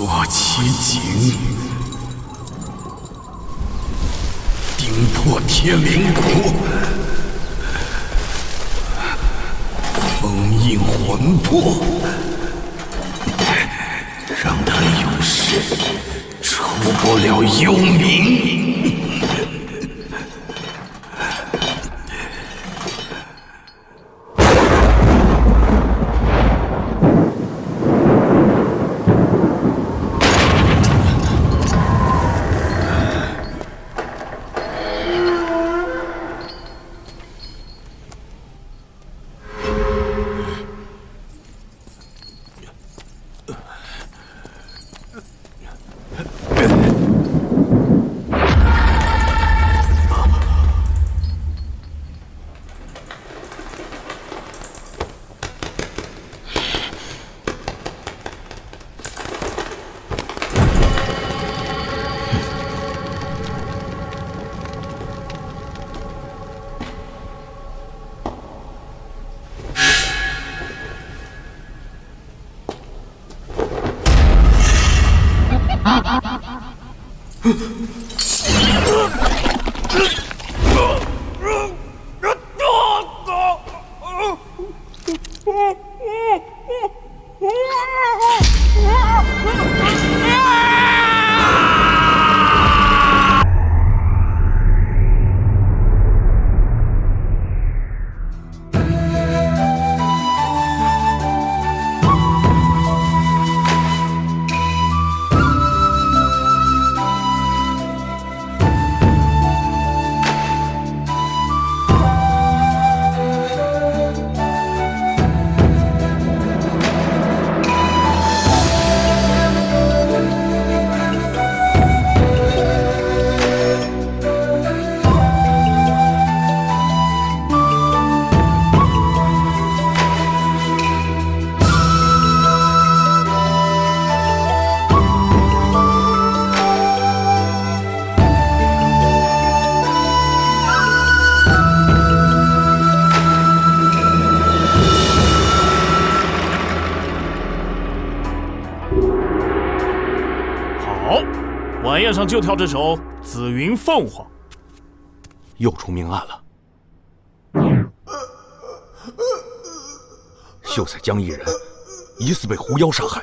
说其景，顶破天灵谷，封印魂魄，让他永世出不了幽冥。晚宴上就跳这首《紫云凤凰》。又出命案了。秀才江一人疑似被狐妖杀害。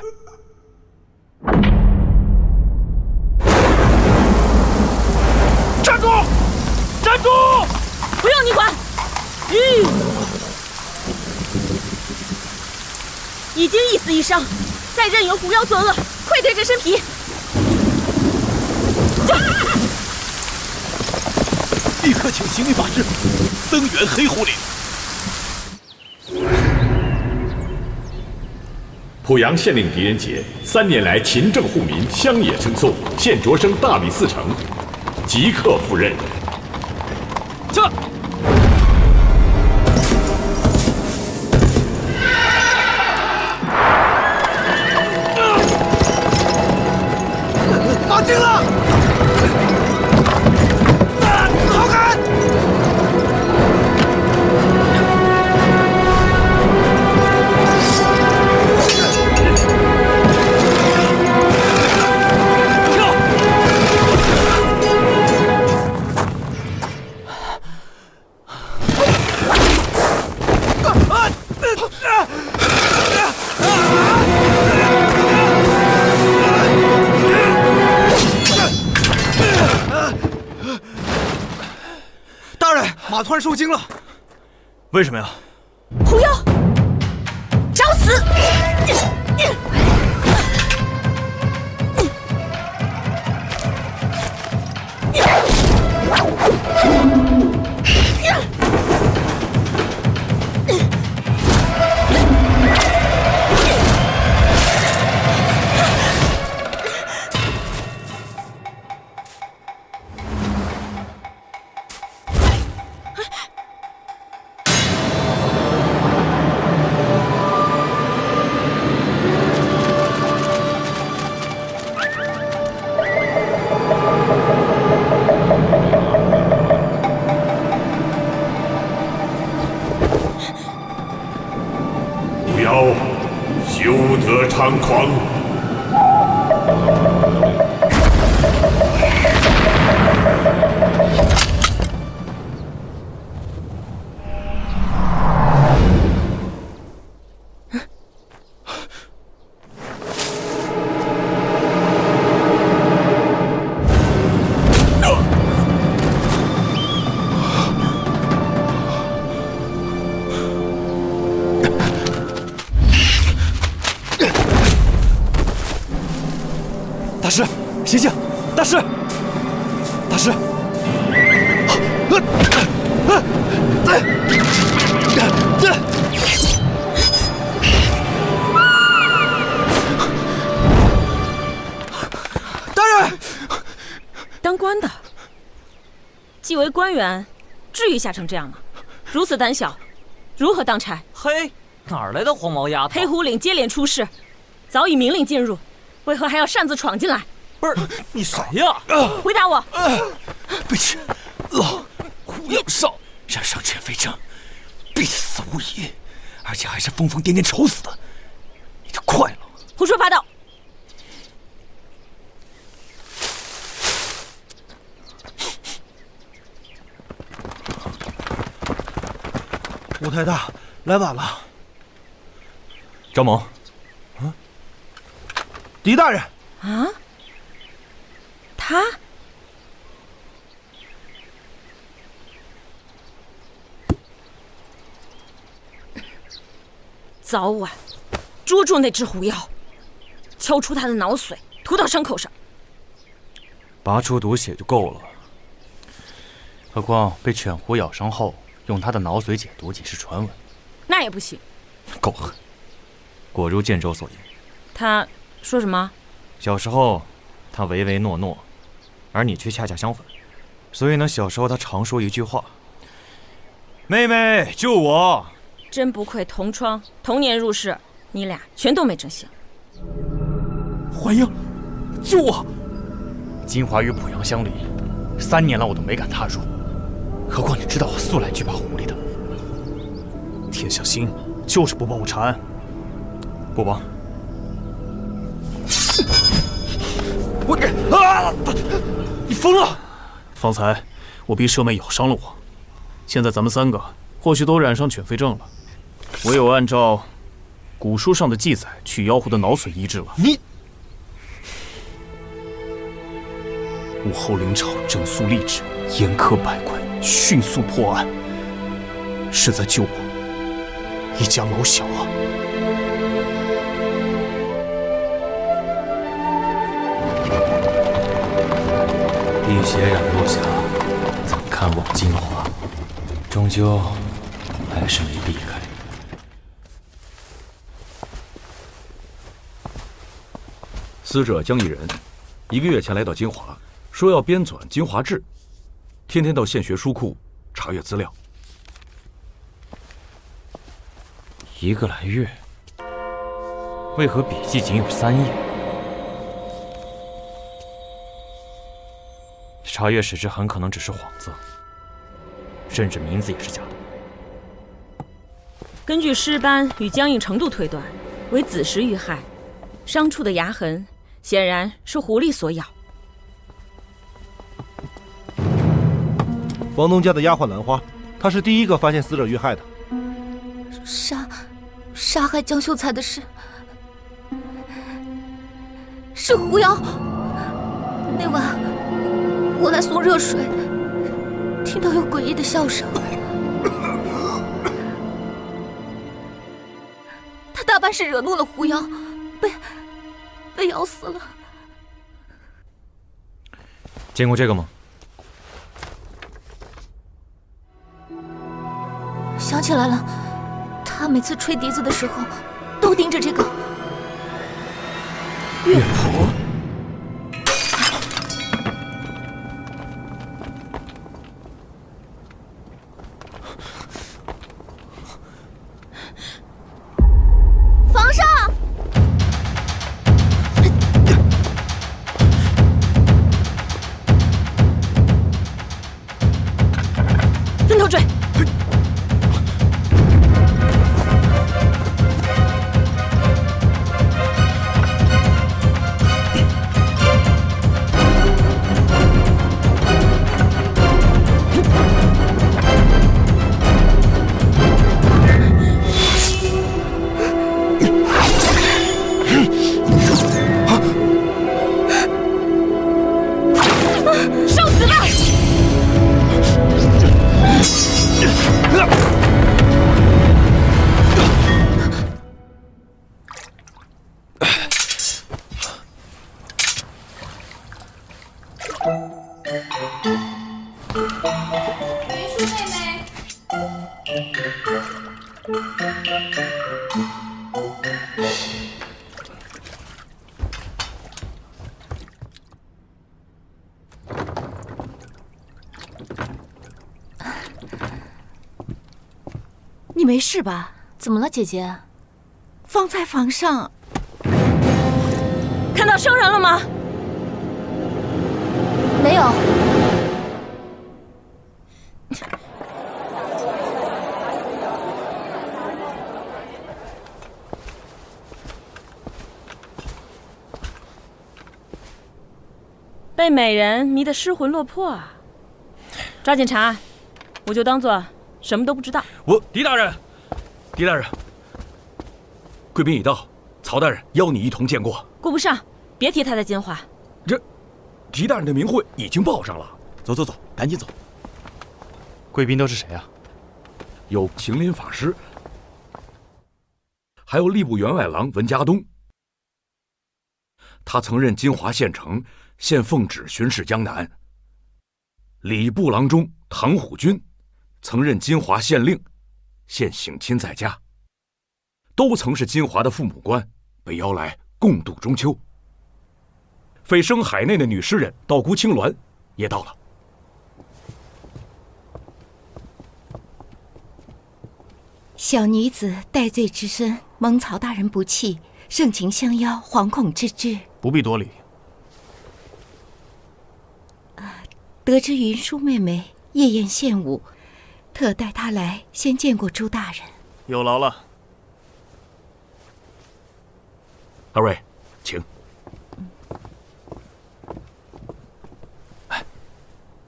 站住！站住！不用你管。已经一死一伤，再任由狐妖作恶，愧对这身皮。立刻请行礼法师增援黑狐岭。濮阳县令狄仁杰3年来勤政护民，乡野称颂，现擢升大理寺丞，即刻赴任。这。马进了！好砍！马突然受惊了，为什么呀？狐妖，找死！不要休得猖狂！大师，醒醒！大师，大师！大人，当官的，既为官员，至于吓成这样吗？如此胆小，如何当差？嘿，哪儿来的黄毛丫头？黑虎岭接连出事，早已明令进入，为何还要擅自闯进来？不是你谁呀？回答我！卑职老胡耀少染上犬吠症，必死无疑，而且还是疯疯癫癫丑死的。你就快了！胡说八道！武太大，来晚了。张猛，狄大人，啊？他？早晚捉住那只狐妖，敲出他的脑髓，涂到伤口上。拔出毒血就够了，何况被犬狐咬伤后，用他的脑髓解毒，仅是传闻。那也不行。够狠，果如剑州所言。他说什么？小时候，他唯唯诺诺，而你却恰恰相反。所以呢，小时候他常说一句话：“妹妹，救我！”真不愧同窗，同年入世，你俩全都没正形。怀英，救我！金华与濮阳相邻，3年了我都没敢踏入，何况你知道我素来惧怕狐狸的。天下心就是不帮我查案。不帮。你疯了！方才我逼舍妹咬伤了我，现在咱们3个或许都染上犬吠症了，唯有按照古书上的记载取妖狐的脑髓医治了。你，武后临朝整肃吏治，严苛百官，迅速破案，是在救我一家老小啊！滴血染落下，怎看望金华？终究还是没避开。死者江一人，1个月前来到金华，说要编纂《金华志》，天天到县学书库查阅资料。1个来月，为何笔记仅有3页？查阅史志很可能只是幌子，甚至名字也是假的。根据尸斑与僵硬程度推断，为子时遇害，伤处的牙痕显然是狐狸所咬。房东家的丫鬟兰花，她是第一个发现死者遇害的。杀害江秀才的是狐妖。那晚我来送热水，听到有诡异的笑声，他大半是惹怒了狐妖，被咬死了。见过这个吗？想起来了，他每次吹笛子的时候都盯着这个乐谱。皇上，分头追！云舒妹妹。你没事吧？怎么了，姐姐？方才房上看到生人了吗？没有。被美人迷得失魂落魄啊！抓紧查案，我就当做什么都不知道。狄大人，狄大人，贵宾已到，曹大人邀你一同见过。顾不上，别提他在金华。这，狄大人的名讳已经报上了。走走走，赶紧走。贵宾都是谁啊？有行林法师，还有吏部员外郎文家东。他曾任金华县城，现奉旨巡视江南。礼部郎中唐虎军曾任金华县令，现省亲在家，都曾是金华的父母官，被邀来共度中秋。蜚声海内的女诗人道姑青鸾也到了。小女子戴罪之身，蒙曹大人不弃，盛情相邀，惶恐之至。不必多礼。得知云舒妹妹夜宴献舞，特带她来先见过朱大人。有劳了。二位，请。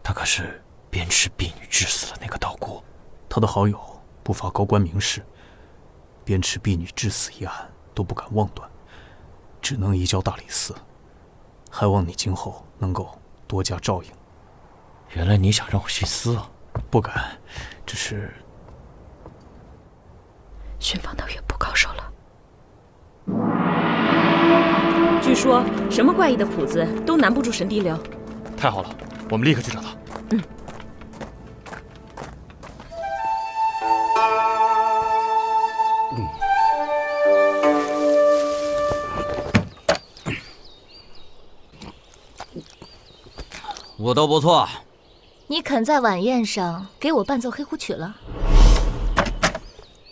他可是鞭笞婢女致死的那个道姑？他的好友不乏高官名士，鞭笞婢女致死一案都不敢妄断，只能移交大理寺。还望你今后能够多加照应。原来你想让我徇私啊？不敢，只是寻访到岳不高手了。据说什么怪异的谱子都难不住神滴流。太好了，我们立刻去找他。舞都不错。你肯在晚宴上给我伴奏黑胡曲了？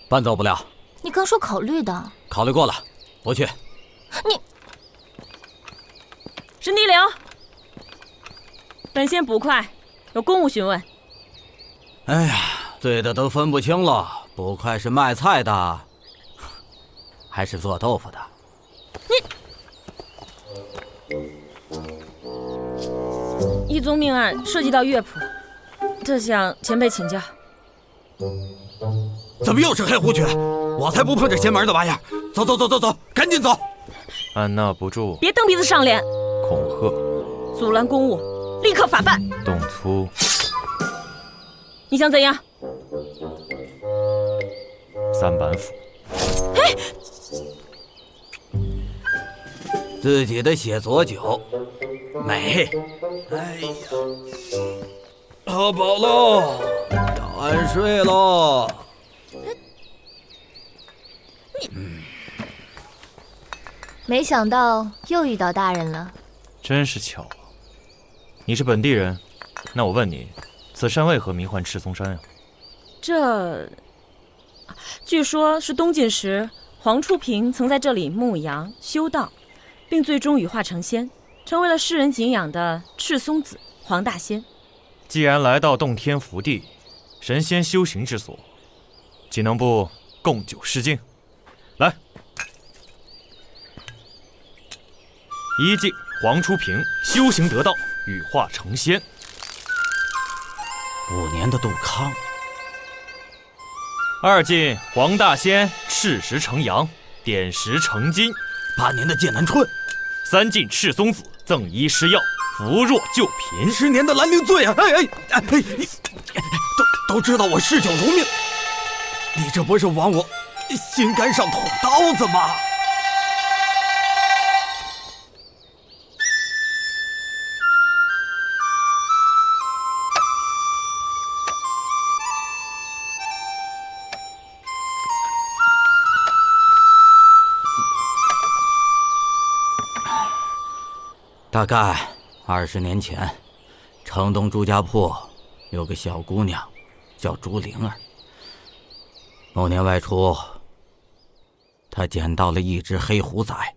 伴奏不了。你刚说考虑的。考虑过了，不去。你，神滴流，本仙捕快，有公务询问。哎呀，醉的都分不清了，捕快是卖菜的，还是做豆腐的？一宗命案涉及到乐谱，特向前辈请教。怎么又是黑胡曲？我才不碰这邪门的玩意儿！走走走走走，赶紧走！按捺不住，别蹬鼻子上脸！恐吓，阻拦公务，立刻法办！动粗！你想怎样？3板斧。哎，自己的血佐酒，美！哎呀，喝饱喽，要安睡喽。没想到又遇到大人了。真是巧啊！你是本地人，那我问你，此山为何名唤赤松山啊？这，据说是东晋时黄初平曾在这里牧羊修道，并最终羽化成仙，成为了世人敬仰的赤松子黄大仙。既然来到洞天福地，神仙修行之所，岂能不共酒示敬？来，一敬黄初平修行得道，羽化成仙5年的杜康。二敬黄大仙赤石成阳，点石成金8年的剑南春。三敬赤松子赠医施药，扶弱救贫10年的兰陵醉啊！你都知道我嗜酒如命，你这不是往我心肝上捅刀子吗？大概20年前，城东朱家铺有个小姑娘，叫朱灵儿。某年外出，她捡到了一只黑狐崽。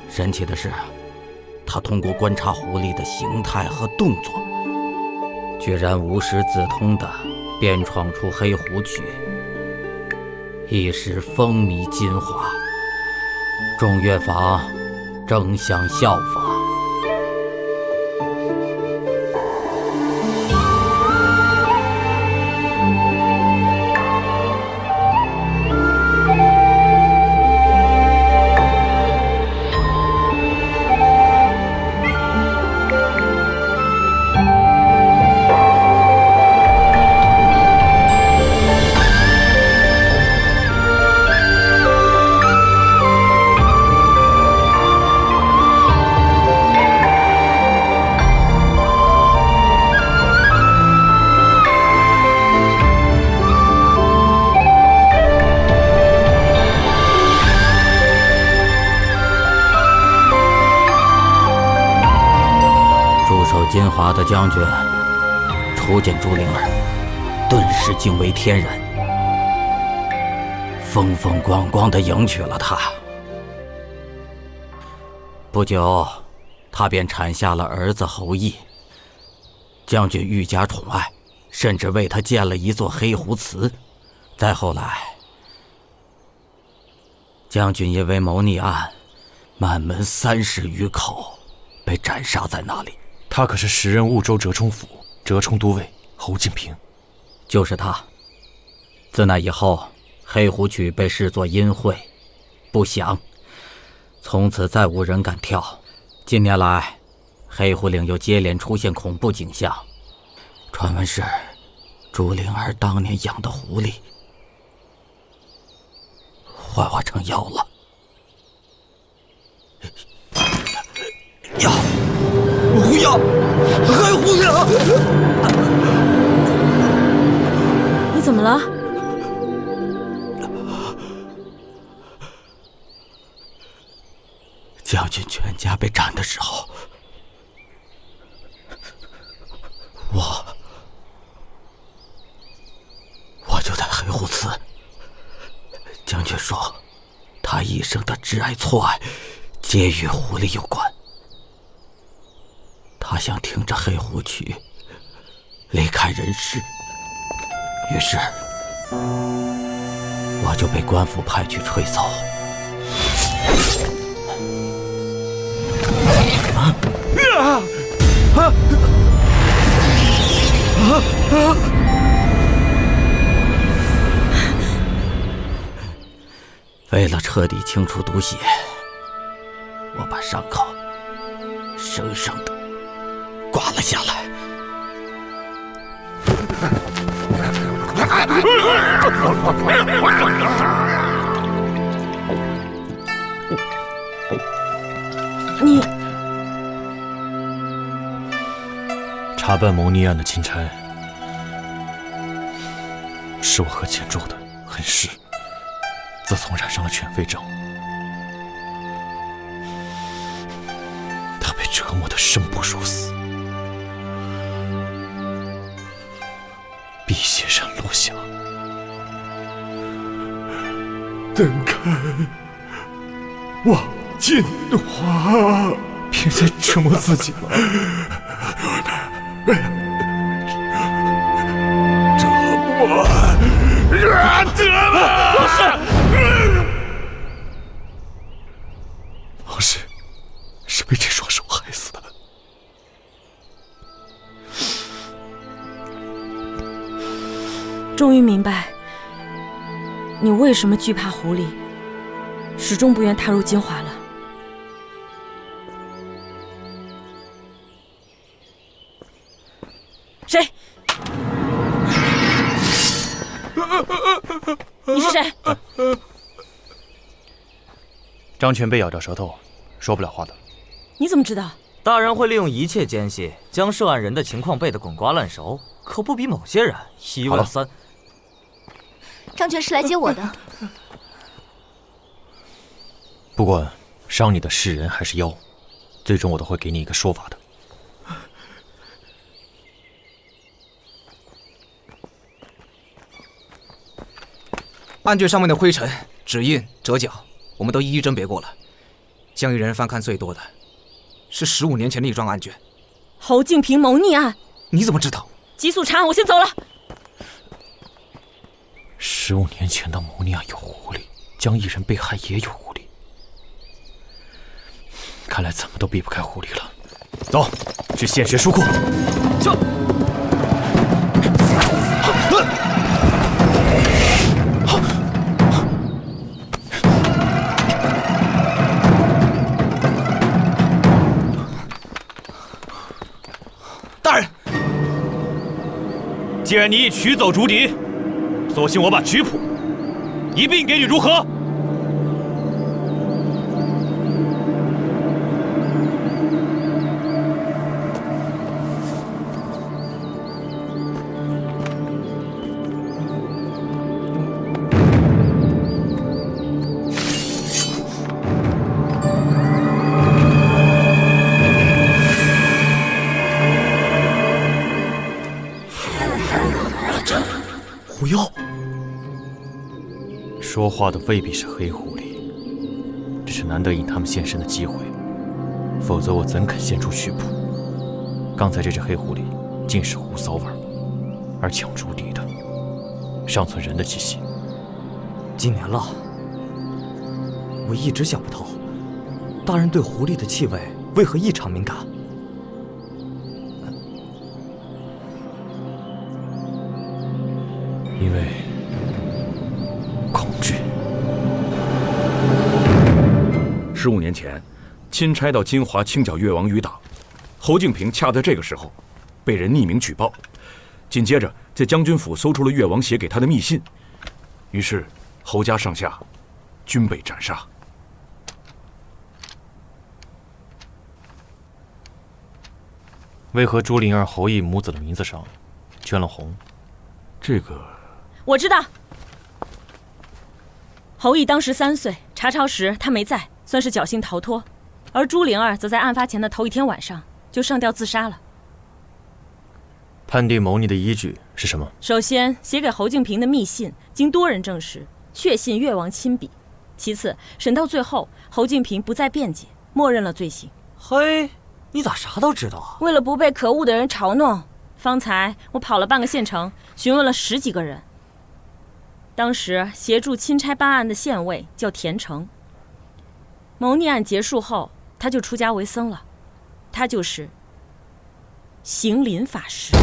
神奇的是，她通过观察狐狸的形态和动作，居然无师自通地编创出黑狐曲，一时风靡金华，众乐坊争相效仿。金华的将军初见朱灵儿，顿时惊为天人，风风光光地迎娶了她。不久，他便产下了儿子侯毅。将军愈加宠爱，甚至为他建了一座黑狐祠。再后来，将军因为谋逆案，满门30余口被斩杀在那里。他可是时任婺州折冲府折冲都尉侯进平。就是他。自那以后，黑狐曲被视作阴晦不祥，从此再无人敢跳。近年来，黑狐岭又接连出现恐怖景象，传闻是朱灵儿当年养的狐狸幻化成妖了。妖，狐妖，黑狐岭！你怎么了？将军全家被斩的时候，我就在黑狐祠。将军说，他一生的挚爱错爱，皆与狐狸有关。他想听着黑狐曲离开人世，于是我就被官府派去吹走。为了彻底清除毒血，我把伤口生生的刮了下来。你查办谋逆案的钦差是我和钱柱的恩师。自从染上了犬吠症，他被折磨得生不如死，碧血山落下。等看望进华，别再折磨自己了。王氏是被这双手害死的。终于明白你为什么惧怕狐狸，始终不愿踏入金华了。谁？你是谁？张全被咬掉舌头，说不了话的。你怎么知道？大人会利用一切间隙，将涉案人的情况背得滚瓜烂熟，可不比某些人1问3。张全是来接我的。不管伤你的是人还是妖，最终我都会给你一个说法的。案卷上面的灰尘、指印、折角，我们都一一甄别过了。江议人翻看最多的是15年前的一桩案卷，侯敬平谋逆案。你怎么知道？急速查案，我先走了。 15年前的谋逆案有狐狸，江议人被害也有狐狸，看来怎么都避不开狐狸了。走，去献血书库。走。大人，既然你已取走竹笛，索性我把曲谱一并给你，如何？狐妖。 说话的未必是黑狐狸，只是难得引他们现身的机会，否则我怎肯献出曲谱？刚才这只黑狐狸尽是胡骚味儿，而抢竹笛的尚存人的气息。几年了，我一直想不透，大人对狐狸的气味为何异常敏感？因为。 15年前，钦差到金华清剿越王余党，侯敬平恰在这个时候被人匿名举报，紧接着在将军府搜出了越王写给他的密信，于是侯家上下均被斩杀。为何朱灵儿、侯毅母子的名字上圈了红？这个我知道。侯毅当时3岁，查抄时他没在。 算是侥幸逃脱，而朱灵儿则在案发前的头1天晚上就上吊自杀了。判定谋逆的依据是什么？首先，写给侯敬平的密信经多人证实，确信越王亲笔；其次，审到最后，侯敬平不再辩解，默认了罪行。嘿，你咋啥都知道啊？为了不被可恶的人嘲弄，方才我跑了半个县城，询问了10几个人。当时协助钦差办案的县尉叫田成。 谋逆案结束后，他就出家为僧了，他就是行林法师。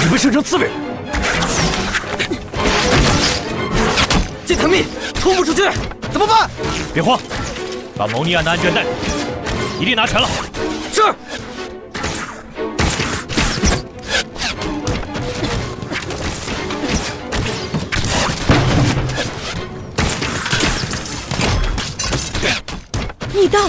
你被升成刺猬，这藤密冲不出去，怎么办？别慌，把谋逆案的案卷带来，一定拿全了。是。你到。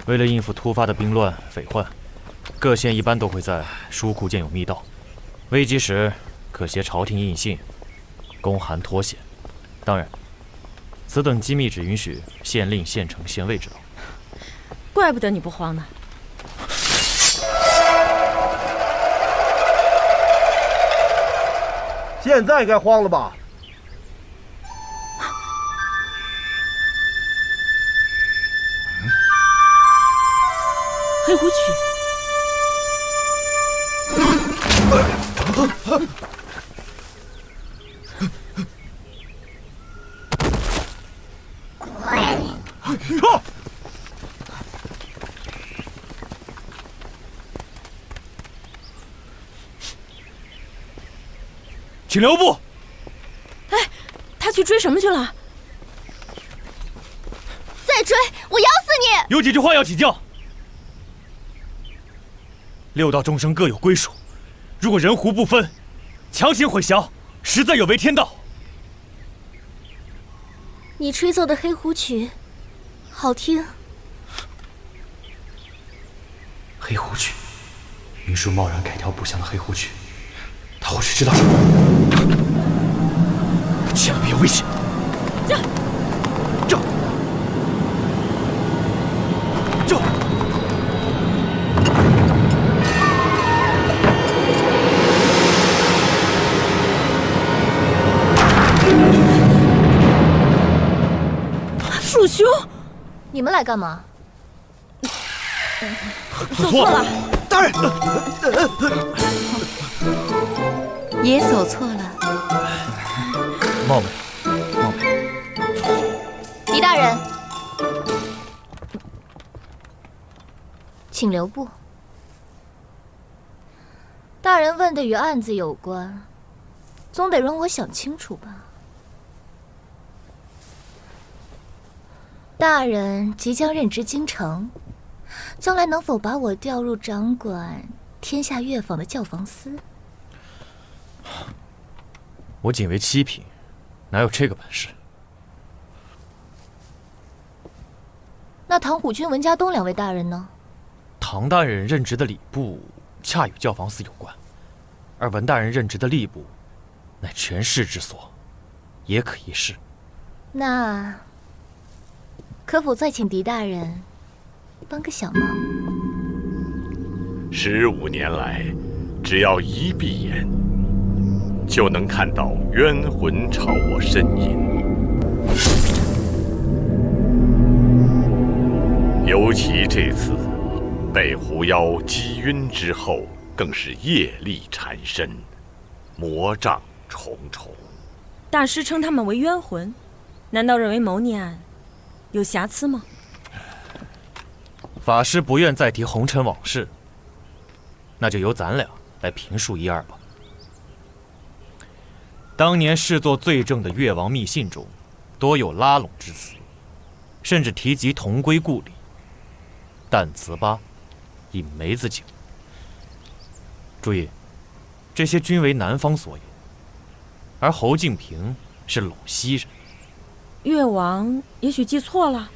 为了应付突发的兵乱匪患，各县一般都会在书库建有密道，危急时可携朝廷印信，公函脱险。当然，此等机密只允许县令、县丞、县尉知道。怪不得你不慌呢。现在该慌了吧？ 黑狐曲。请留步！哎，他去追什么去了？走！再追，我咬死你！有几句话要请教。六道众生各有归属，如果人狐不分，强行混淆，实在有违天道。你吹奏的黑狐曲，好听。黑狐曲，云舒贸然改调不祥的黑狐曲，他或许知道什么？千万别有危险！这！树兄，你们来干嘛？走错了，大人，也走错了。冒昧，狄大人，请留步。大人问的与案子有关，总得让我想清楚吧。大人即将任职京城，将来能否把我调入掌管天下乐坊的教坊司？我仅为七品，哪有这个本事？那唐虎君、文家东两位大人呢？唐大人任职的礼部恰与教坊司有关，而文大人任职的吏部乃权势之所，也可一试。那可否再请狄大人帮个小忙？15年来，只要一闭眼，就能看到冤魂朝我呻吟。尤其这次被狐妖击晕之后，更是业力缠身，魔障重重。大师称他们为冤魂，难道认为谋逆案有瑕疵吗？法师不愿再提红尘往事，那就由咱俩来评述一二吧。当年视作罪证的越王密信中，多有拉拢之词，甚至提及同归故里。但糍粑，饮梅子酒。注意，这些均为南方所有，而侯敬平是陇西人。越王也许记错了。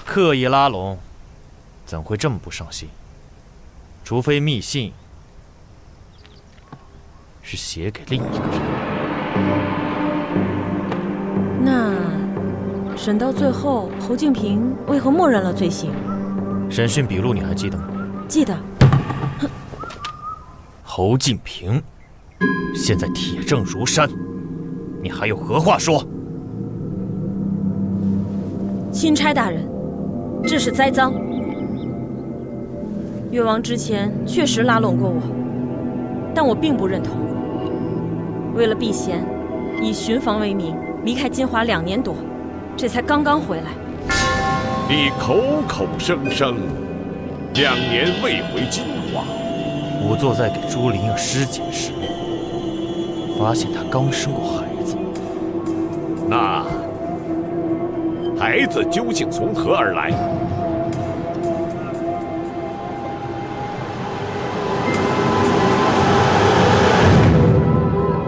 刻意拉拢，怎会这么不上心？除非密信是写给另一个人。那审到最后，侯敬平为何默认了罪行？审讯笔录你还记得吗？记得。侯敬平现在铁证如山，你还有何话说？钦差大人，这是栽赃。越王之前确实拉拢过我，但我并不认同。为了避嫌，以巡防为名离开金华2年多，这才刚刚回来。你口口声声2年未回金华。仵作在给朱灵儿尸检时，发现她刚生过孩子。那孩子究竟从何而来？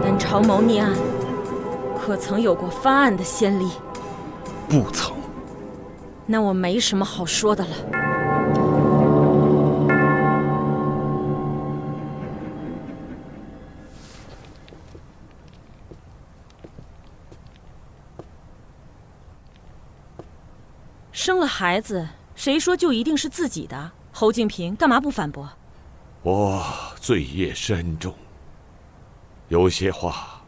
本朝谋逆案可曾有过翻案的先例？不曾。那我没什么好说的了。生了孩子，谁说就一定是自己的？侯敬平干嘛不反驳？我罪业深重，有些话，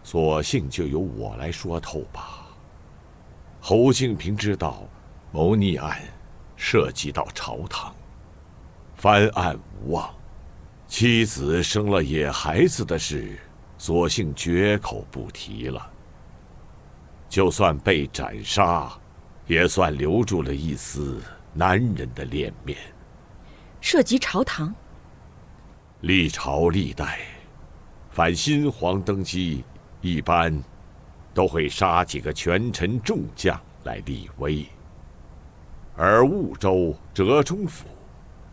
索性就由我来说透吧。侯敬平知道谋逆案涉及到朝堂，翻案无望，妻子生了野孩子的事，索性绝口不提了。就算被斩杀，也算留住了一丝男人的脸面。涉及朝堂，历朝历代，凡新皇登基，一般都会杀几个权臣众将来立威。而婺州折中府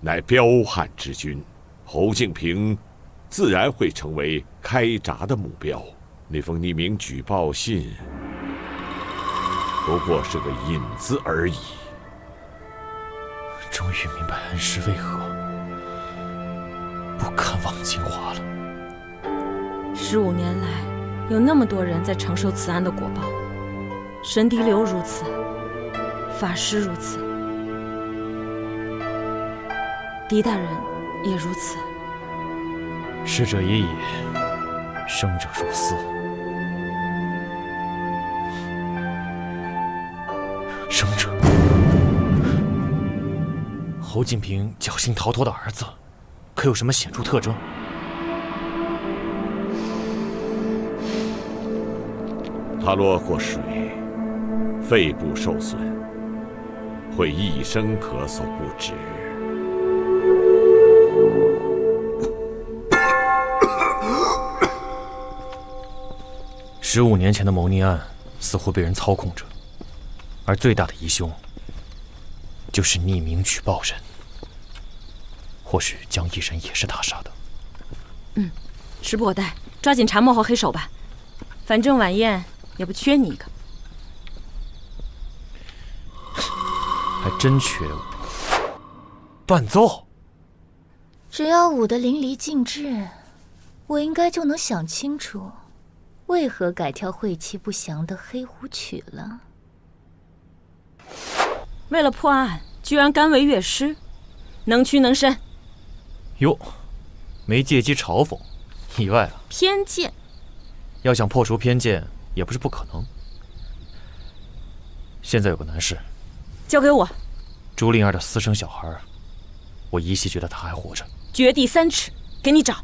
乃彪悍之军，侯敬平自然会成为开闸的目标。那封匿名举报信不过是个引子而已。终于明白恩师为何不看望金华了。15年来，有那么多人在承受此案的果报，神笛流如此，法师如此，狄大人也如此。逝者已矣，生者如斯。生者，侯敬平侥幸逃脱的儿子，可有什么显著特征？他落过水，肺部受损，会一声咳嗽不止。15年前的谋逆案似乎被人操控着，而最大的疑凶就是匿名举报人。或许江一人也是他杀的。时不我待，抓紧查幕后黑手吧。反正晚宴也不缺你一个。还真缺伴奏。只要舞得淋漓尽致，我应该就能想清楚，为何改跳晦气不详的黑狐曲了。为了破案，居然甘为乐师，能屈能伸。哟，没借机嘲讽，意外了。偏见。要想破除偏见，也不是不可能。现在有个难事，交给我。朱灵儿的私生小孩，我依稀觉得他还活着。掘地3尺，给你找。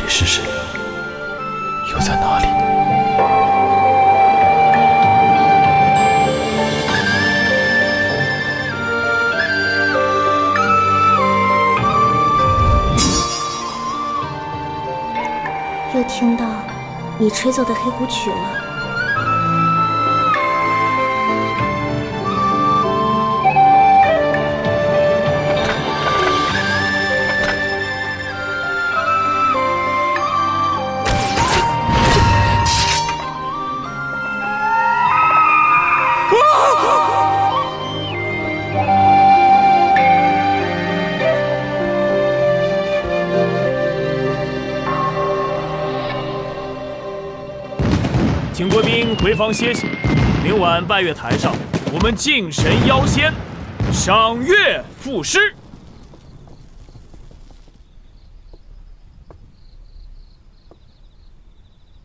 是谁？又在哪里？又听到你吹奏的黑狐曲了。请贵宾回房歇息。明晚拜月台上，我们敬神邀仙，赏月赋诗。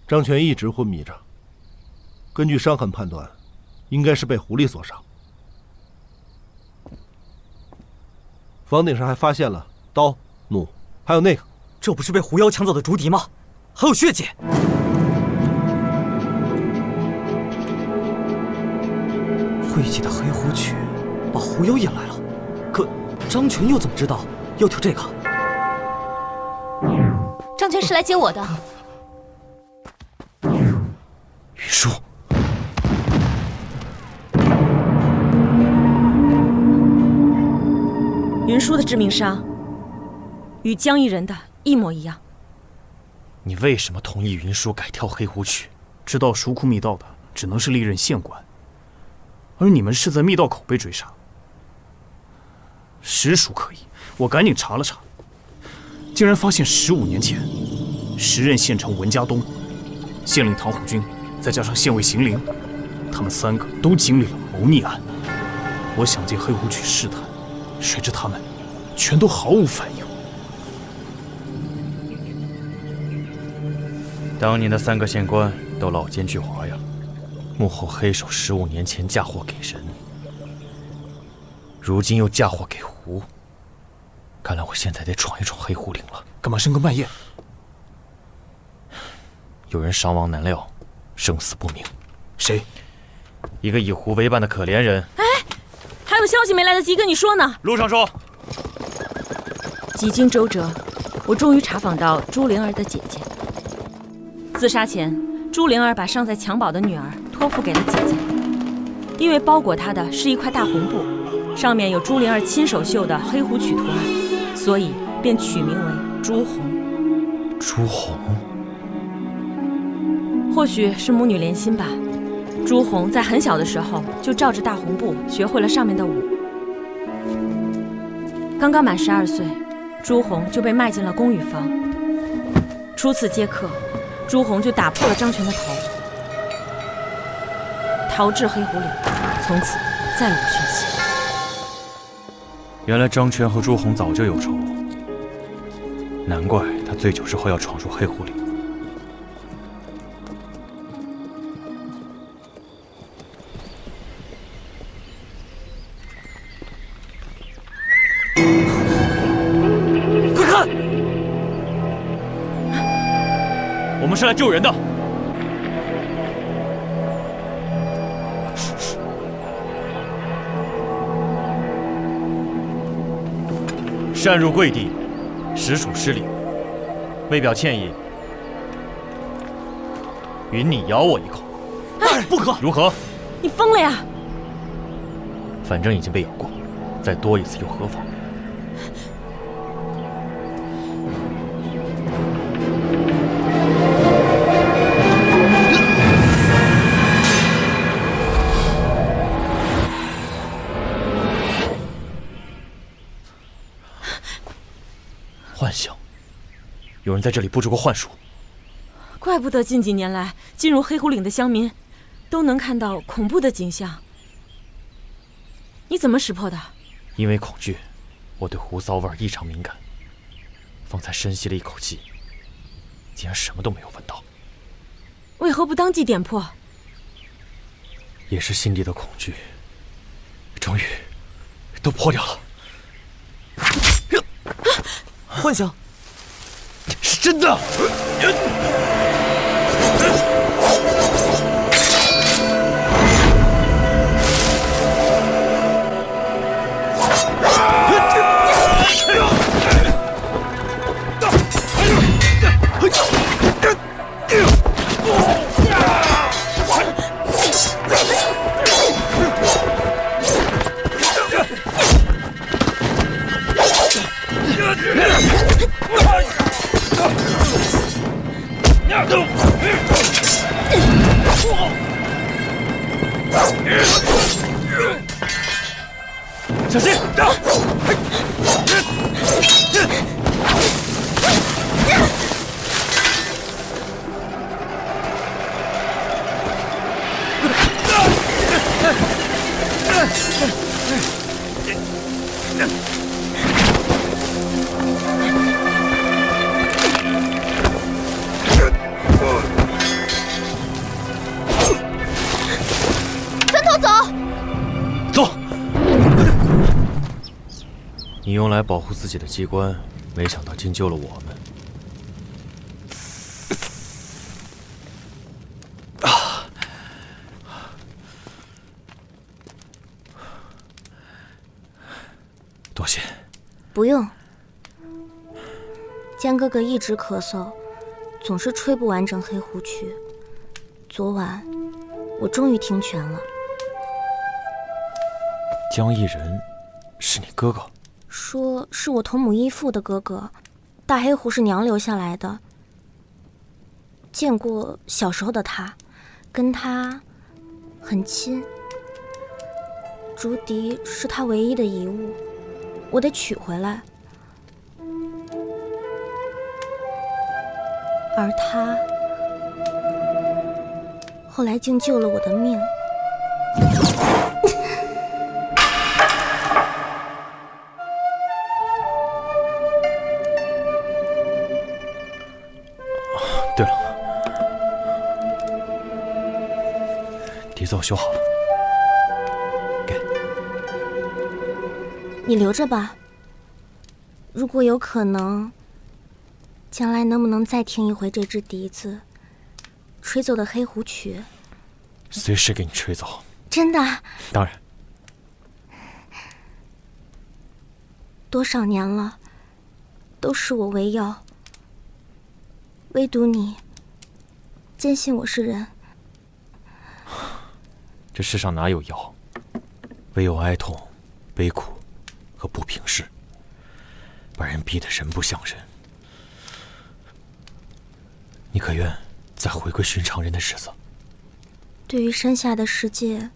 张全一直昏迷着，根据伤痕判断，应该是被狐狸所伤。房顶上还发现了刀、弩，还有那个，这不是被狐妖抢走的竹笛吗？还有血迹。晦气的黑狐曲把狐妖引来了，可张全又怎么知道要跳这个？张全是来接我的。云舒，云舒的致命伤与江一人的一模一样。你为什么同意云舒改跳黑狐曲？知道蜀苦密道的只能是历任县官。而你们是在密道口被追杀。实属可疑，我赶紧查了查，竟然发现15年前，时任县城文家东、县令唐虎军，再加上县尉邢林，他们3个都经历了谋逆案。我想进黑虎曲试探，谁知他们全都毫无反应。当年的3个县官都老奸巨猾呀，幕后黑手15年前嫁祸给人，如今又嫁祸给胡，看来我现在得闯一闯黑虎岭了。干嘛深更半夜？有人伤亡难料，生死不明。谁？一个以胡为伴的可怜人。哎，还有消息没来得及跟你说呢。路上说。几经周折，我终于查访到朱灵儿的姐姐。自杀前，朱灵儿把尚在襁褓的女儿托付给了姐姐，因为包裹她的是一块大红布，上面有朱灵儿亲手绣的黑虎曲图案，所以便取名为朱红。朱红，或许是母女连心吧。朱红在很小的时候就照着大红布学会了上面的舞。刚刚满12岁，朱红就被卖进了公寓房。初次接客，朱红就打破了张全的头，逃至黑虎岭，从此再无讯息。原来张全和朱红早就有仇，难怪他醉酒之后要闯入黑虎岭。快看！我们是来救人的。擅入贵地，实属失礼。为表歉意，允你咬我一口。哎，不可！如何？你疯了呀！反正已经被咬过，再多一次又何妨？幻象，有人在这里布置过幻术。怪不得近几年来进入黑虎岭的乡民都能看到恐怖的景象。你怎么识破的？因为恐惧，我对胡骚味异常敏感。方才深吸了一口气，竟然什么都没有闻到。为何不当即点破？也是心底的恐惧，终于都破掉了。幻想，是真的。小心！分头走。走。你用来保护自己的机关，没想到竟救了我们。多谢。不用。江哥哥一直咳嗽，总是吹不完整黑虎曲。昨晚我终于听全了。江一人是你哥哥？说是我同母异父的哥哥，大黑虎是娘留下来的。见过小时候的他，跟他很亲。竹笛是他唯一的遗物，我得取回来。而他后来竟救了我的命。对了，笛子我修好了，给你留着吧。如果有可能，将来能不能再听一回这支笛子吹奏的黑胡曲？随时给你吹走。真的？当然。多少年了，都视我为药，唯独你坚信我是人。这世上哪有药，唯有哀痛、悲苦和不平事，把人逼得人不像人。你可愿再回归寻常人的日子？对于山下的世界，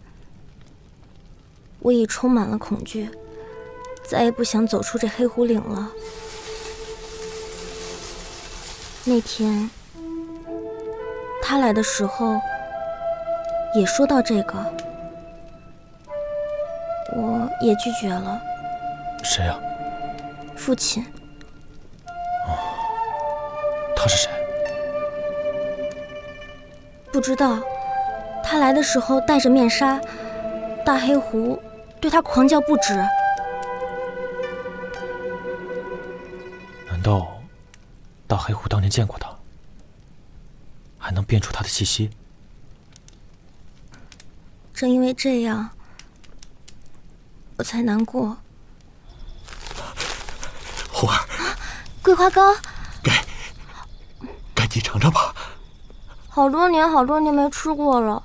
我已充满了恐惧，再也不想走出这黑狐岭了。那天他来的时候也说到这个，我也拒绝了。谁呀？父亲。他是谁？不知道。他来的时候戴着面纱，大黑狐对他狂叫不止。难道大黑狐当年见过他，还能辨出他的气息？正因为这样，我才难过。狐儿，桂花糕，该你尝尝吧。好多年没吃过了。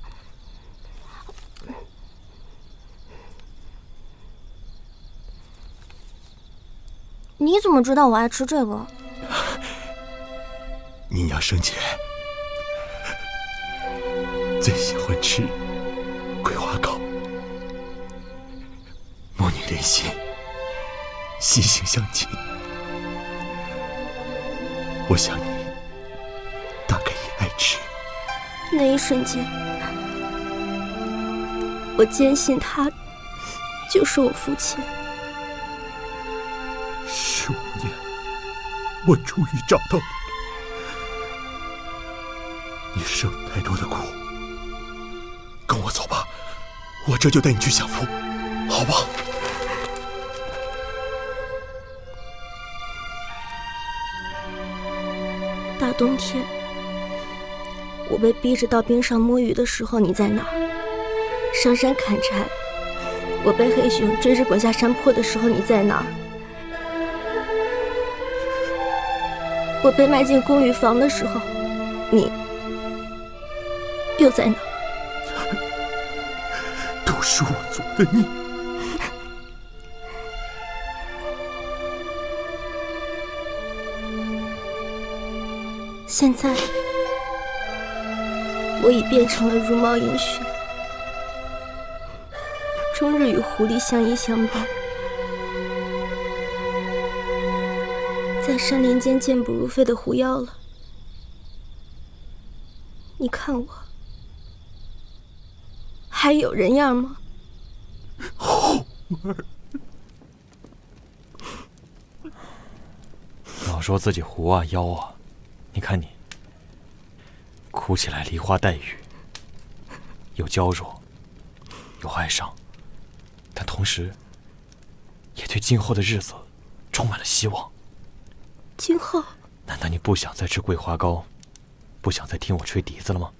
你怎么知道我爱吃这个？你娘生前最喜欢吃桂花糕，母女连心，心心相亲。我想你大概也爱吃。那一瞬间，我坚信他就是我父亲。15年，我终于找到你。你受太多的苦，跟我走吧，我这就带你去享福，好吧？大冬天，我被逼着到冰上摸鱼的时候，你在哪儿？上山砍柴，我被黑熊追着滚下山坡的时候，你在哪儿？我被卖进公寓房的时候，你又在哪？都是我做的孽。现在，我已变成了茹毛饮血，终日与狐狸相依相伴。在山林间健步如飞的狐妖了。你看我，还有人样吗？狐儿，老说自己狐啊妖啊，你看你，哭起来梨花带雨，有娇弱，有哀伤，但同时也对今后的日子充满了希望。今后，难道你不想再吃桂花糕，不想再听我吹笛子了吗？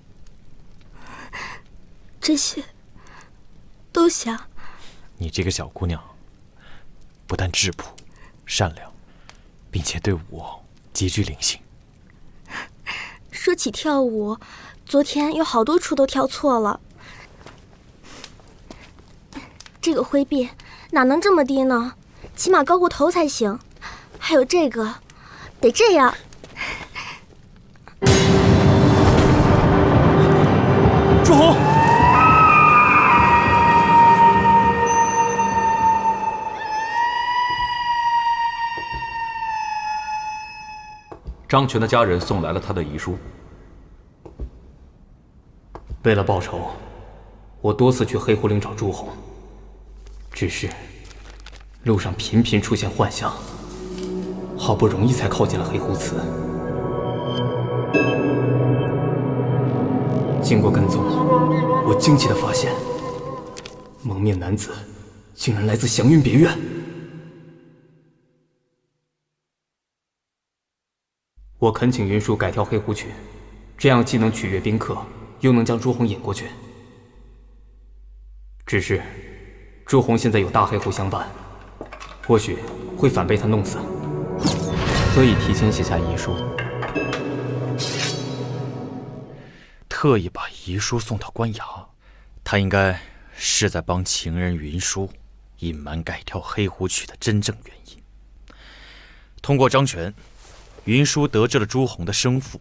这些都想。你这个小姑娘，不但质朴、善良，并且对我极具灵性。说起跳舞，昨天有好多处都跳错了。这个挥臂哪能这么低呢？起码高过头才行。还有这个，得这样。朱红，张全的家人送来了他的遗书。为了报仇，我多次去黑狐岭找朱红，只是路上频频出现幻象，好不容易才靠近了黑狐祠。经过跟踪，我惊奇地发现，蒙面男子竟然来自祥云别院。我恳请云舒改跳黑狐曲，这样既能取悦宾客，又能将朱红引过去。只是朱红现在有大黑狐相伴，或许会反被他弄死，所以提前写下遗书。特意把遗书送到官衙，他应该是在帮情人云舒隐瞒改跳黑狐曲的真正原因。通过张全，云舒得知了朱红的生父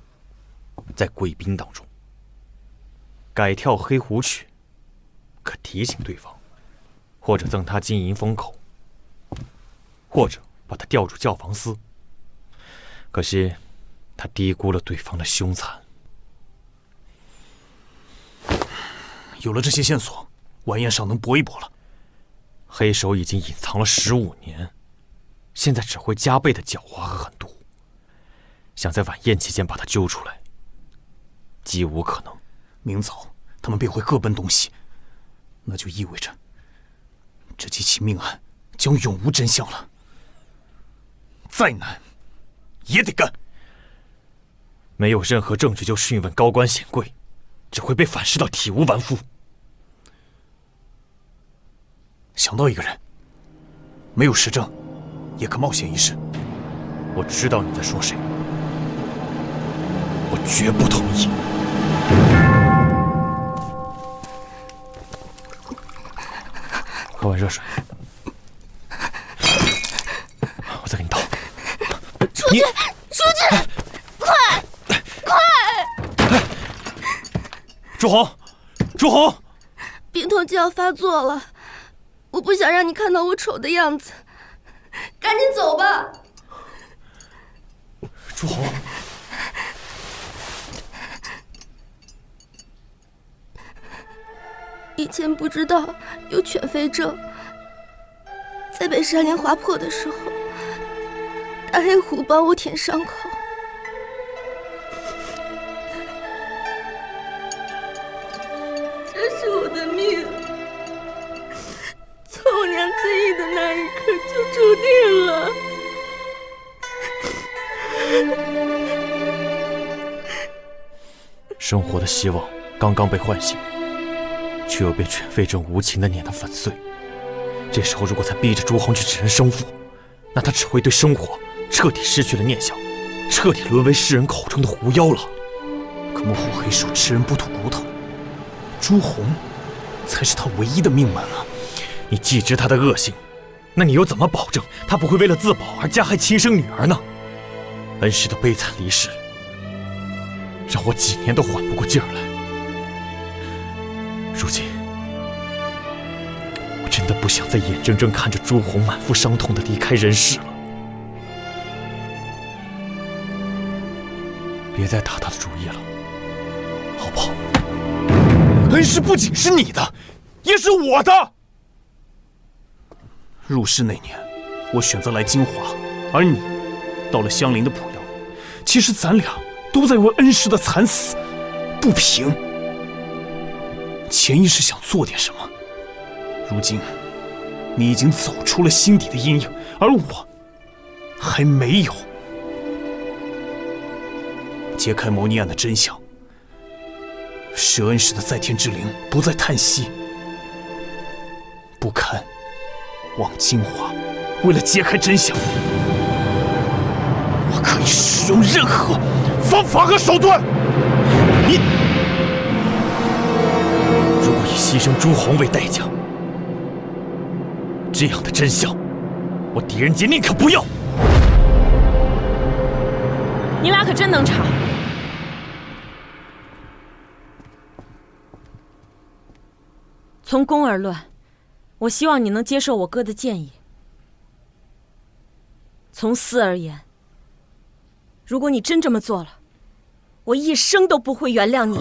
在贵宾当中。改跳黑狐曲，可提醒对方，或者赠他金银封口，或者把他调入教坊司。可惜他低估了对方的凶残。有了这些线索，晚宴上能搏一搏了。黑手已经隐藏了15年，现在只会加倍的狡猾和狠毒。想在晚宴期间把他揪出来，几无可能。明早他们便会各奔东西，那就意味着这几起命案将永无真相了。再难也得干。没有任何证据就讯问高官显贵，只会被反噬到体无完肤。想到一个人，没有实证，也可冒险一试。我知道你在说谁，我绝不同意。喝碗热水，我再给你倒。出去！出去！快！快！朱红，朱红，病痛就要发作了，我不想让你看到我丑的样子，赶紧走吧。朱红，以前不知道有犬吠症，在被山林划破的时候，大黑狐帮我舔伤口。这是我的命，从我娘自缢的那一刻就注定了。生活的希望刚刚被唤醒，却又被犬吠症无情地碾得粉碎。这时候如果再逼着朱红去指认生父，那他只会对生活彻底失去了念想，彻底沦为世人口中的狐妖了。可幕后黑手吃人不吐骨头，朱红才是他唯一的命门啊！你既知他的恶行，那你又怎么保证他不会为了自保而加害亲生女儿呢？恩师的悲惨离世，让我几年都缓不过劲儿来。如今，我真的不想再眼睁睁看着朱红满腹伤痛地离开人世了。别再打他的主意了，好不好？恩师不仅是你的，也是我的。入世那年，我选择来金华，而你到了相邻的濮阳。其实咱俩都在为恩师的惨死不平。潜意识想做点什么，如今你已经走出了心底的阴影，而我还没有。揭开谋逆案的真相，使恩师的在天之灵不再叹息，不堪往金华。为了揭开真相，我可以使用任何方法和手段。你如果以牺牲朱红为代价，这样的真相，我狄仁杰宁可不要。你俩可真能吵。从公而论，我希望你能接受我哥的建议。从私而言，如果你真这么做了，我一生都不会原谅你。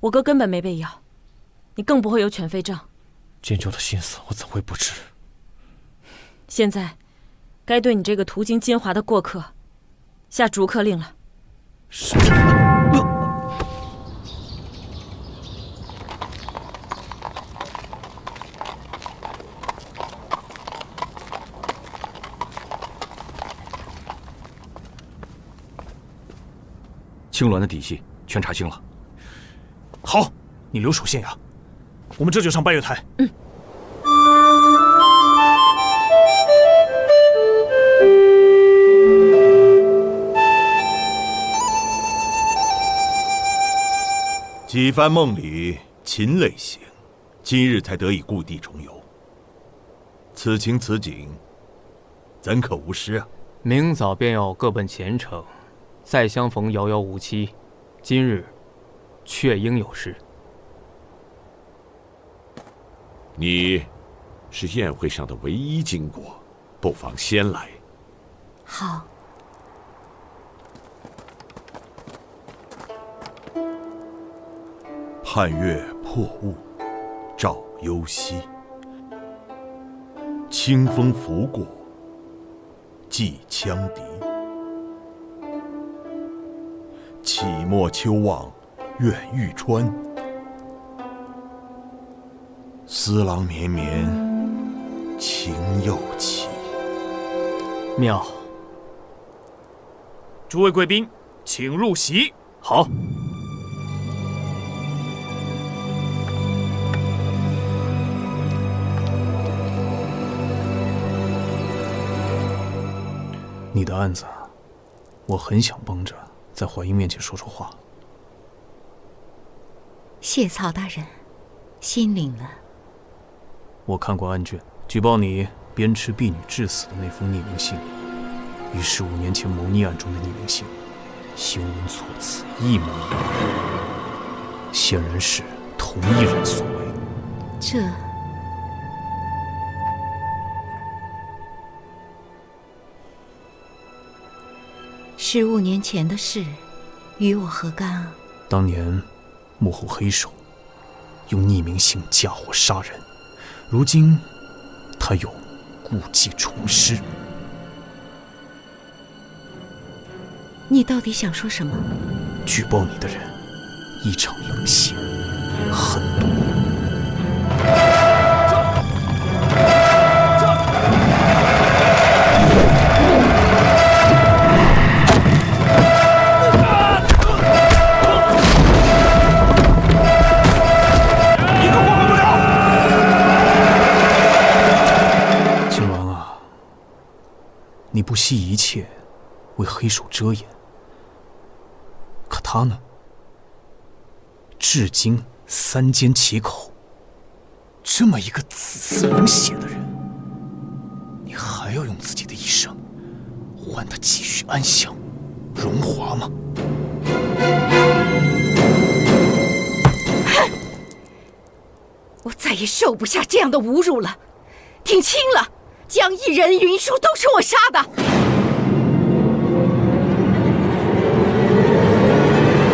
我哥根本没被咬，你更不会有犬吠症。金秋的心思我怎会不知？现在，该对你这个途经金华的过客下逐客令了。是。青鸾的底细全查清了。好，你留守县衙，我们这就上拜月台。几番梦里秦累行，今日才得以故地重游。此情此景，怎可无失啊？明早便要各奔前程。再相逢遥遥无期，今日确应有事。你是宴会上的唯一经过，不妨先来。好。盼月破雾，照幽溪。清风拂过，寄羌笛。起莫秋望远玉川，思郎绵绵情又起。妙。诸位贵宾，请入席。好。你的案子，我很想帮着在淮阴面前说说话。谢曹大人，心领了。我看过案卷，举报你鞭笞婢女致死的那封匿名信，与15年前谋逆案中的匿名信，行文措辞一模一样，显然是同一人所为。这15年前的事，与我何干啊？当年幕后黑手用匿名信嫁祸杀人，如今他又故技重施。你到底想说什么？举报你的人异常冷血狠毒。你不惜一切为黑手遮掩，可他呢？至今3缄其口，这么一个子嗣冷血的人，你还要用自己的一生换他继续安享荣华吗？哼！我再也受不下这样的侮辱了，听清了！江一人、云舒都是我杀的。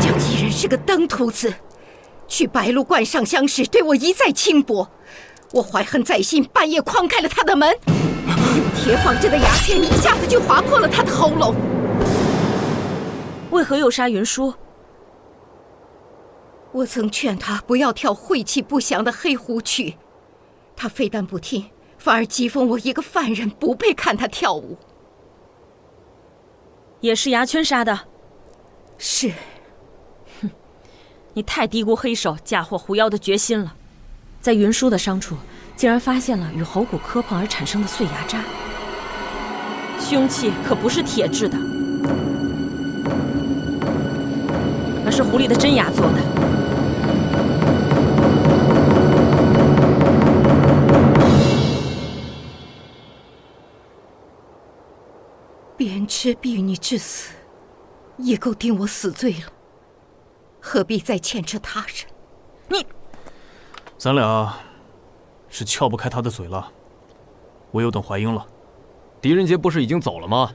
江一人是个登徒子，去白鹿观上香时对我一再轻薄，我怀恨在心，半夜哐开了他的门，用铁放着的牙签一下子就划破了他的喉咙。为何又杀云舒？我曾劝他不要跳晦气不祥的黑狐曲，他非但不听，反而讥讽我一个犯人不配看他跳舞。也是牙圈杀的？是。哼，你太低估黑手嫁祸狐妖的决心了。在云舒的伤处，竟然发现了与喉骨磕碰而产生的碎牙渣，凶器可不是铁制的，而是狐狸的真牙做的。鞭笞婢女致死，也够定我死罪了，何必再牵扯他人？你，咱俩是撬不开他的嘴了，唯有等淮阴了。狄仁杰不是已经走了吗？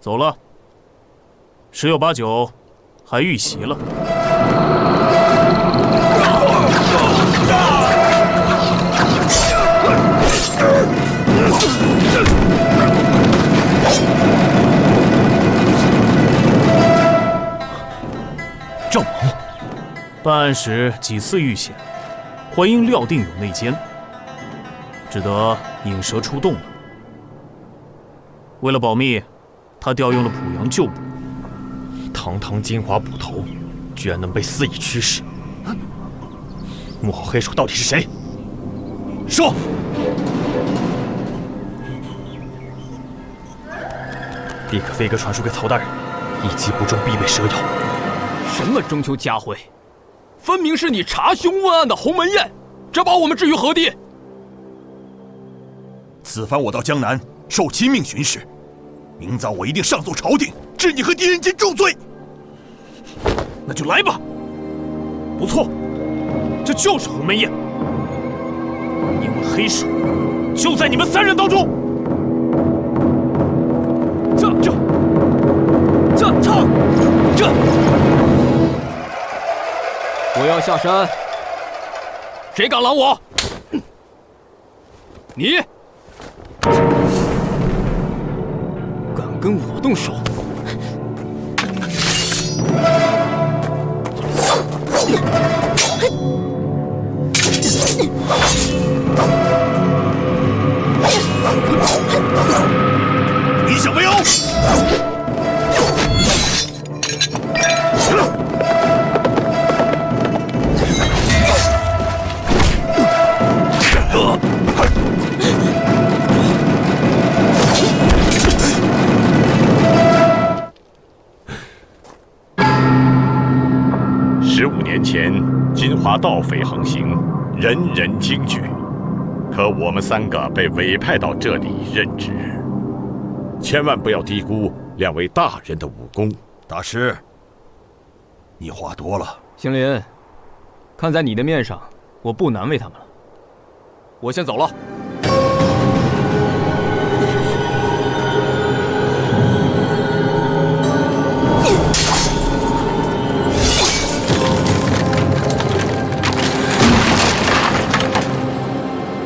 走了，十有八九还遇袭了。赵蒙办案时几次遇险，怀因料定有内奸，只得引蛇出洞了。为了保密，他调用了濮阳旧部。堂堂金华捕头，居然能被肆意驱使，幕后黑手到底是谁？说！立刻飞鸽传书给曹大人，一击不中必被蛇咬。什么中秋佳会，分明是你查凶问案的鸿门宴，这把我们置于何地？此番我到江南受亲命巡视，明早我一定上奏朝廷，治你和狄仁杰重罪。那就来吧。不错，这就是鸿门宴，因为黑手就在你们三人当中。这！我要下山，谁敢拦我？你敢跟我动手？你想没有？15年前，金华盗匪横行，人人惊惧。可我们3个被委派到这里任职，千万不要低估2位大人的武功。大师，你话多了。邢林，看在你的面上，我不难为他们了。我先走了。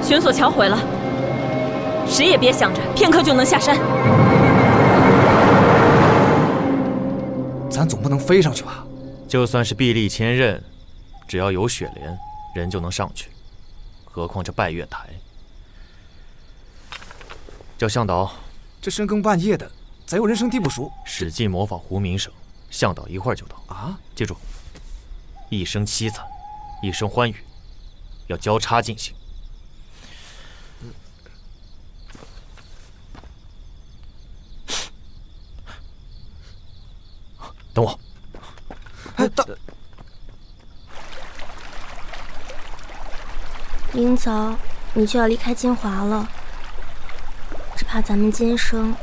悬索桥毁了，谁也别想着片刻就能下山。咱总不能飞上去吧？就算是臂力千仞，只要有雪莲，人就能上去。何况这拜月台？叫向导，这深更半夜的，咋有人生地不熟？使劲模仿胡鸣声，向导一会儿就到。啊！记住，一声凄惨，一声欢愉，要交叉进行。等我。明早你就要离开金华了，只怕咱们今生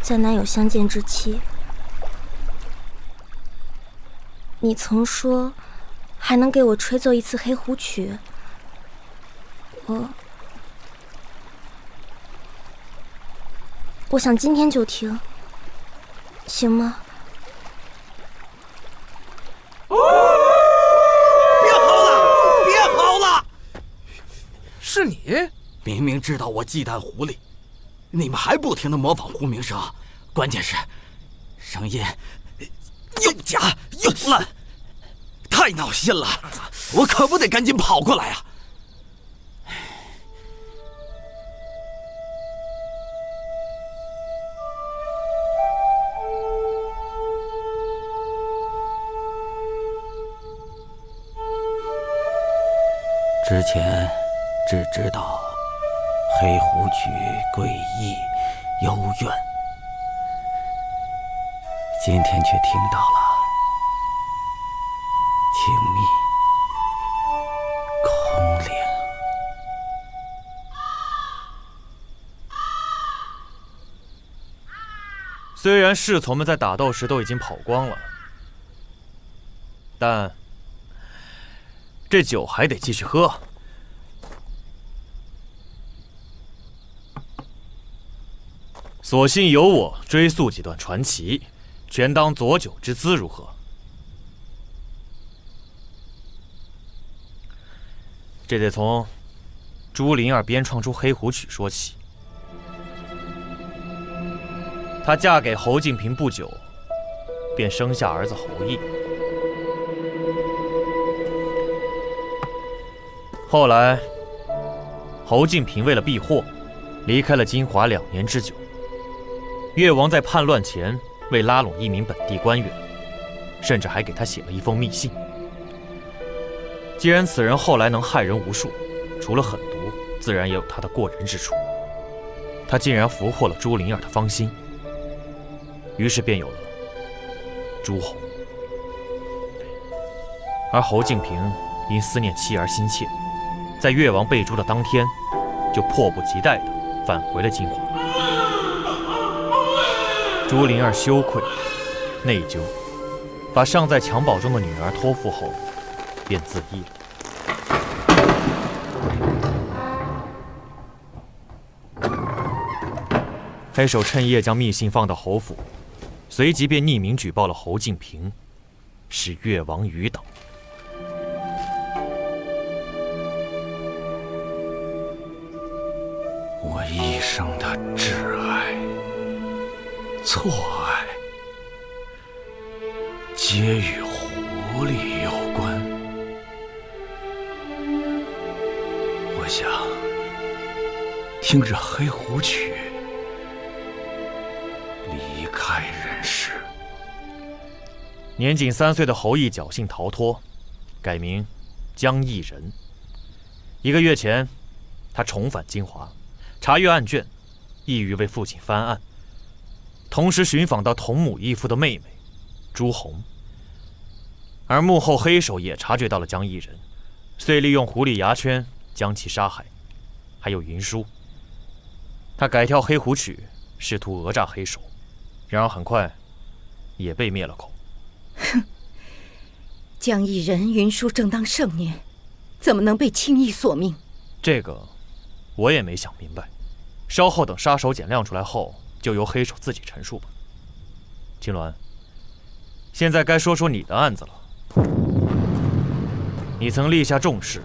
再难有相见之期。你曾说还能给我吹奏一次黑胡曲，我想今天就听，行吗？是你？明明知道我忌惮狐狸，你们还不停地模仿胡鸣声，关键是声音又假又烂，太闹心了！我可不得赶紧跑过来啊！之前只知道黑胡曲诡异幽怨，今天却听到了静谧空灵。虽然侍从们在打斗时都已经跑光了，但这酒还得继续喝。索性由我追溯几段传奇，全当佐酒之资，如何？这得从朱灵儿编创出黑狐曲说起。她嫁给侯敬平不久，便生下儿子侯毅。后来，侯敬平为了避祸，离开了金华2年之久。越王在叛乱前为拉拢一名本地官员，甚至还给他写了一封密信。既然此人后来能害人无数，除了狠毒，自然也有他的过人之处。他竟然俘获了朱灵儿的芳心，于是便有了朱红。而侯敬平因思念妻儿心切，在越王被诛的当天，就迫不及待地返回了金华。朱灵儿羞愧、内疚，把尚在襁褓中的女儿托付后，便自缢了。黑手趁夜将密信放到侯府，随即便匿名举报了侯敬平是越王余党。我一生的挚爱、错爱，皆与狐狸有关。我想听着黑狐曲离开人世。年仅3岁的侯毅侥幸逃脱，改名江毅仁。1个月前，他重返金华，查阅案卷，意欲为父亲翻案，同时寻访到同母异父的妹妹朱红。而幕后黑手也察觉到了江毅仁，遂利用狐狸牙圈将其杀害。还有云舒，他改跳黑狐曲，试图讹诈黑手，然而很快也被灭了口。哼，江毅仁、云舒正当盛年，怎么能被轻易索命？这个我也没想明白。稍后等杀手锏亮出来后，就由黑手自己陈述吧。青鸾，现在该说说你的案子了。你曾立下重誓，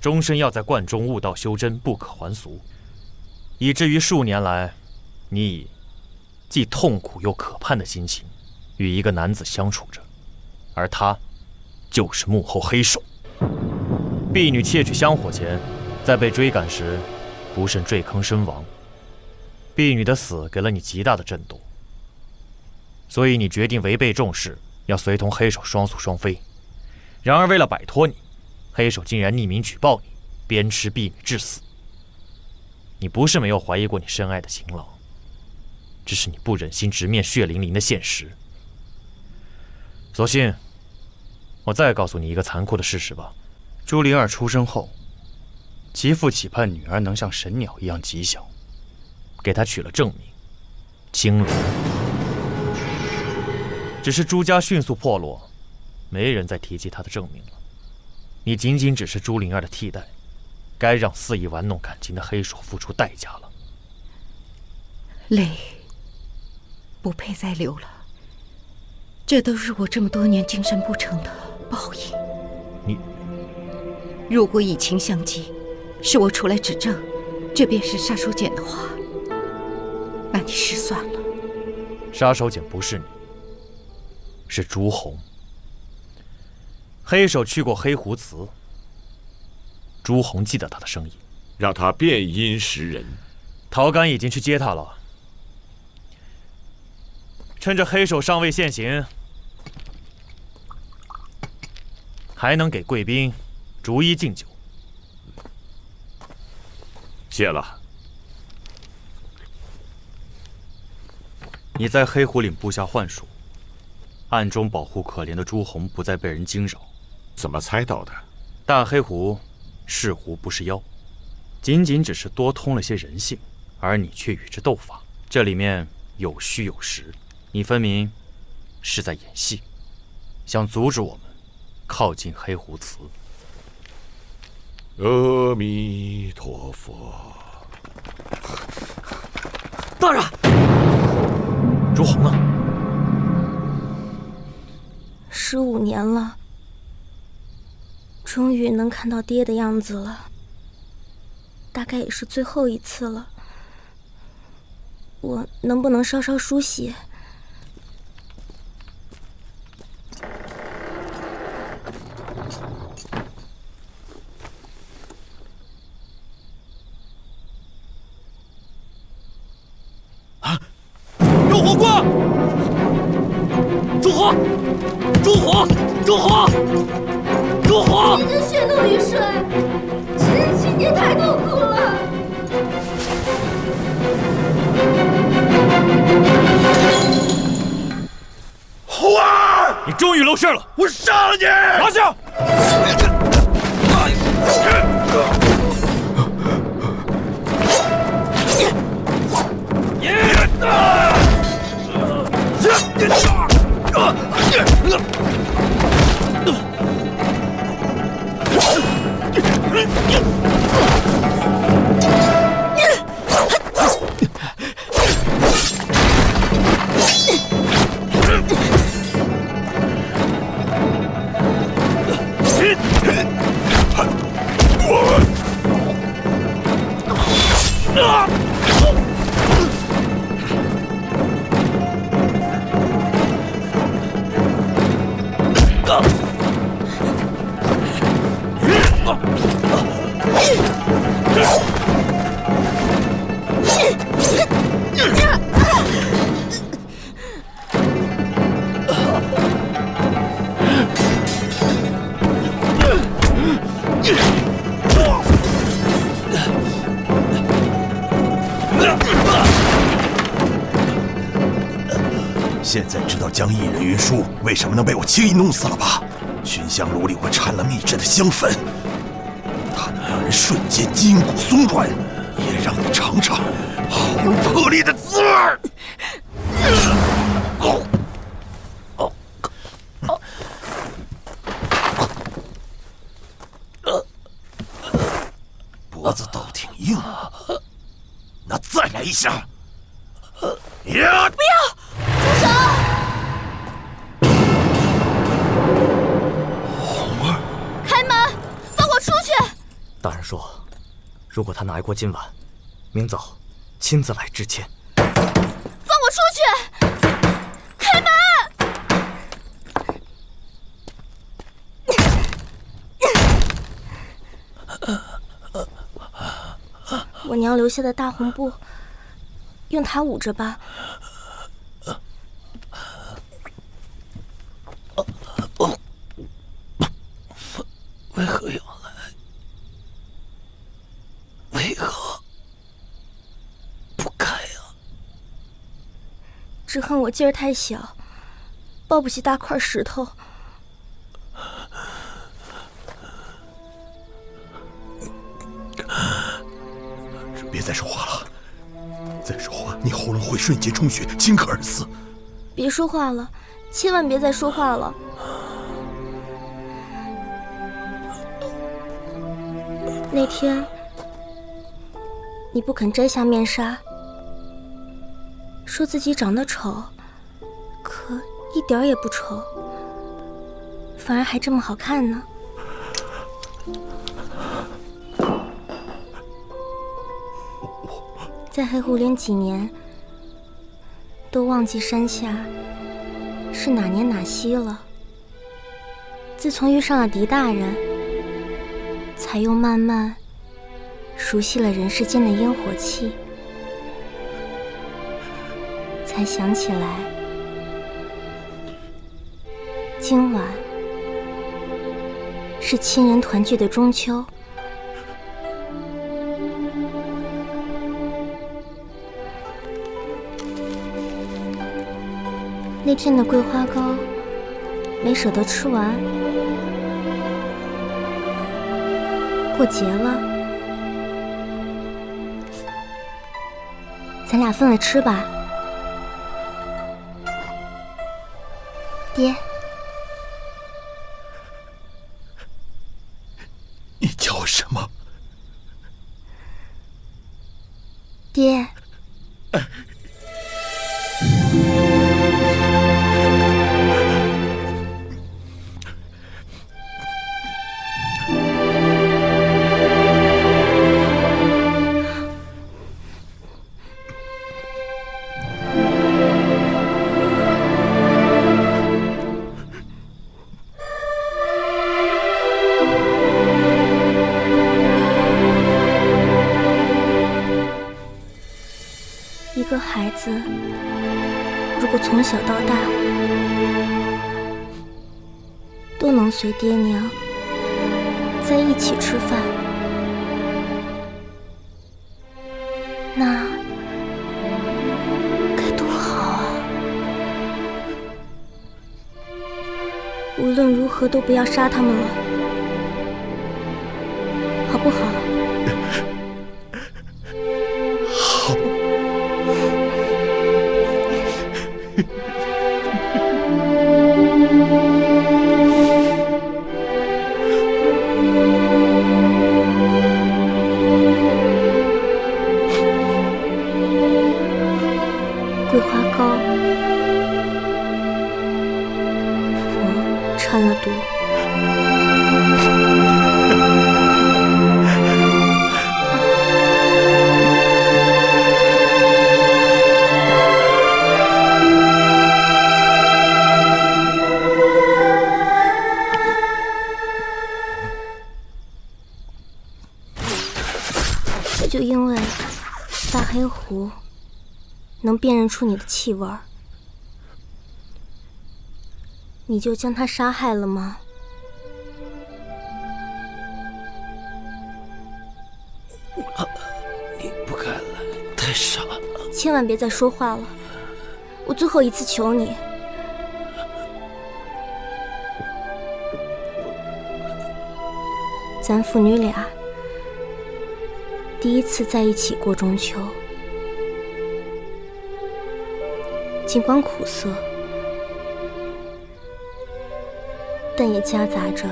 终身要在观中悟道修真，不可还俗，以至于数年来，你以既痛苦又可盼的心情与一个男子相处着，而他就是幕后黑手。婢女窃取香火前，在被追赶时不慎坠坑身亡，婢女的死给了你极大的震动，所以你决定违背重誓，要随同黑手双宿双飞。然而为了摆脱你，黑手竟然匿名举报你，鞭笞婢女致死。你不是没有怀疑过你深爱的情郎，只是你不忍心直面血淋淋的现实。索性，我再告诉你一个残酷的事实吧。朱灵儿出生后，其父期盼女儿能像神鸟一样吉祥，给她取了正名青鸾。只是朱家迅速破落，没人再提及她的正名了。你仅仅只是朱灵儿的替代，该让肆意玩弄感情的黑手付出代价了。泪不配再流了，这都是我这么多年精神不成的报应。你如果以情相激，是我出来指证，这便是杀手锏的话，那你失算了。杀手锏不是你，是朱红。黑手去过黑狐祠，朱红记得他的声音，让他变阴识人。陶干已经去接他了。趁着黑手尚未现形，还能给贵宾逐一敬酒。谢了。你在黑狐岭布下幻术，暗中保护可怜的朱红不再被人惊扰。怎么猜到的？大黑狐是狐不是妖，仅仅只是多通了些人性，而你却与之斗法，这里面有虚有实。你分明是在演戏，想阻止我们靠近黑狐祠。阿弥陀佛。大人。朱红呢？15年了，终于能看到爹的样子了，大概也是最后一次了。我能不能稍稍梳洗？有火光！烛火！烛火！烛火！烛火！姐姐血浓于水，这7年太痛苦了。猴儿，你终于露馅了！我杀了你！拿下！现在知道江一人云舒为什么能被我轻易弄死了吧？熏香炉里我掺了秘制的香粉，它能让人瞬间筋骨松软，也让你尝尝喉咙破裂的滋味。脖子倒挺硬，那再来一下。不要！住手！红儿，开门，放我出去！大人说，如果他能挨过今晚，明早亲自来致歉。放我出去！开门！我娘留下的大红布，用它捂着吧。为何要来？为何不开呀？只恨我劲儿太小，抱不起大块石头。别再说话了，再说话你喉咙会瞬间充血，顷刻而死。别说话了，千万别再说话了。那天你不肯摘下面纱，说自己长得丑，可一点儿也不丑，反而还这么好看呢。在黑狐岭几年，都忘记山下是哪年哪夕了。自从遇上了狄大人，才又慢慢熟悉了人世间的烟火气，才想起来，今晚是亲人团聚的中秋。那天的桂花糕没舍得吃完，过节了，咱俩分了吃吧。爹，你叫我什么？爹。孩子如果从小到大都能随爹娘在一起吃饭，那该多好啊！无论如何都不要杀他们了，好不好？好。桂花糕，我掺了毒。这就因为大黑狐能辨认出你的气味，你就将他杀害了吗？你不该来，太傻了。千万别再说话了，我最后一次求你。咱父女俩第一次在一起过中秋，尽管苦涩，但也夹杂着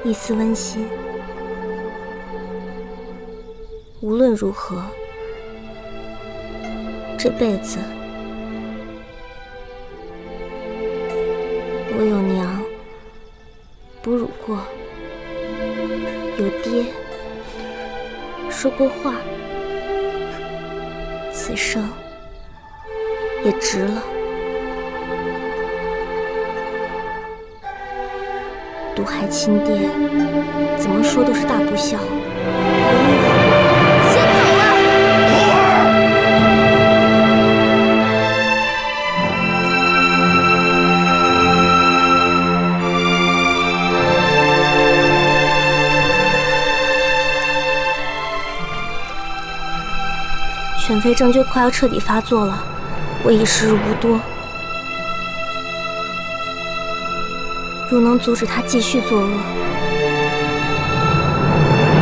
一丝温馨。无论如何，这辈子我有娘哺乳过，有爹说过话，此生也值了。毒害亲爹，怎么说都是大不孝。先走了。犬吠症就快要彻底发作了，我已时日无多。若能阻止他继续作恶，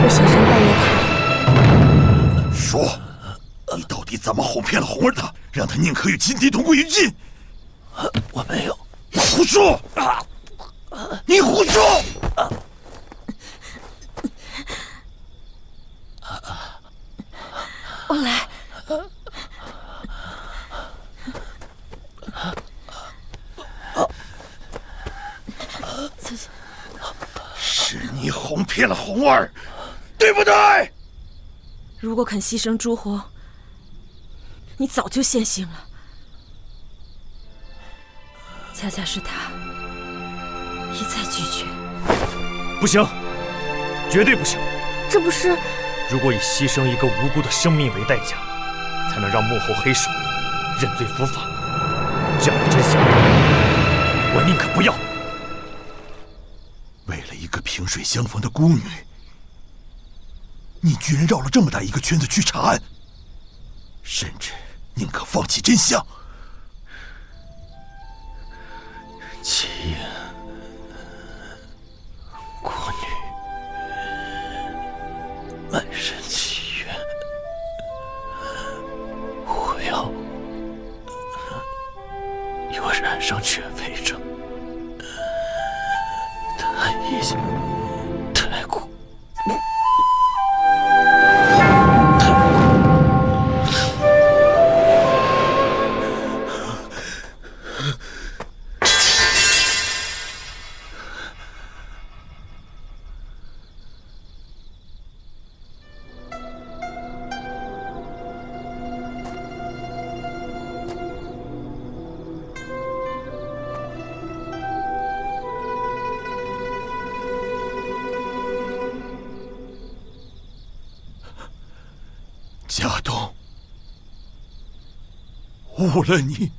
我显山拜月台。说，你到底怎么哄骗了红儿的，让他宁可与金爹同归于尽？我没有。胡说！你胡说！我来。是你哄骗了红儿，对不对？如果肯牺牲诸侯，你早就现形了。恰恰是他一再拒绝。不行，绝对不行！这不是……如果以牺牲一个无辜的生命为代价，才能让幕后黑手认罪伏法，这样的真相，我宁可不要。为了一个萍水相逢的孤女，你居然绕了这么大一个圈子去查案，甚至宁可放弃真相。齐言，国女满身契约，我又染上犬吠症，他已经太过。夏冬，误了你。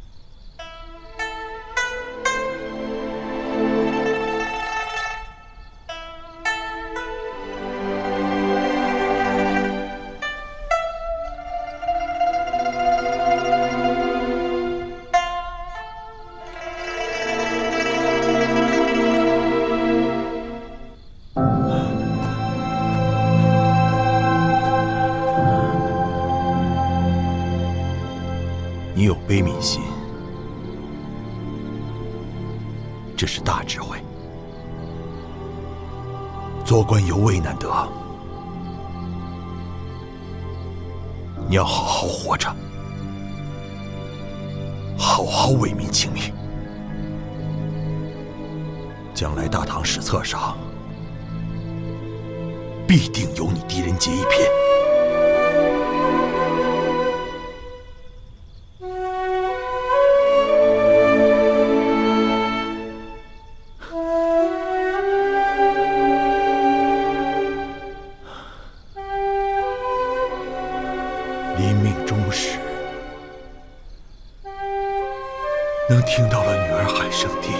你有悲悯心，这是大智慧。做官尤为难得，你要好好活着，好好为民请命。将来大唐史册上必定有你狄仁杰一篇。临命终时，能听到了女儿喊声爹，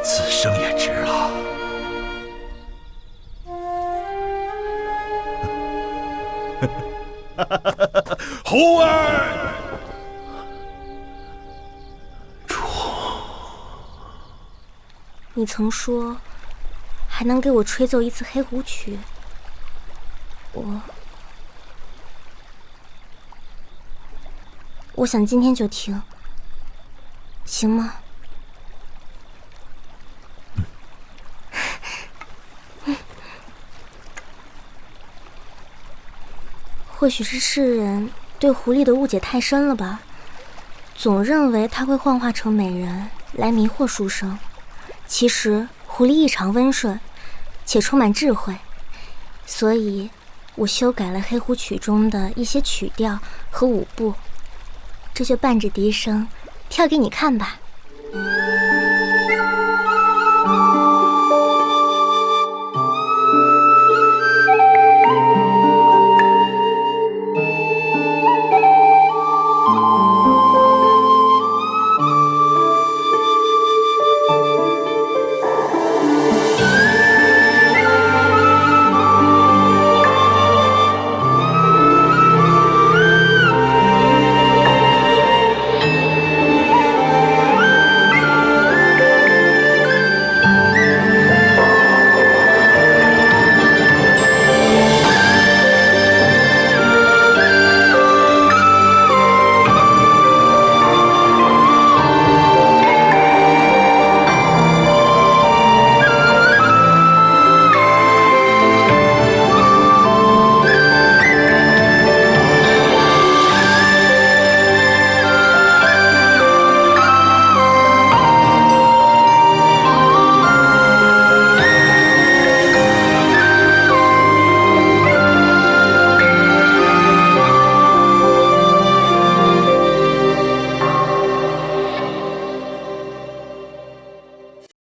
此生也值了。猴儿，你曾说还能给我吹奏一次黑狐曲，我想今天就听，行吗？或许是世人对狐狸的误解太深了吧，总认为它会幻化成美人来迷惑书生。其实狐狸异常温顺，且充满智慧，所以我修改了黑狐曲中的一些曲调和舞步，这就伴着笛声跳给你看吧。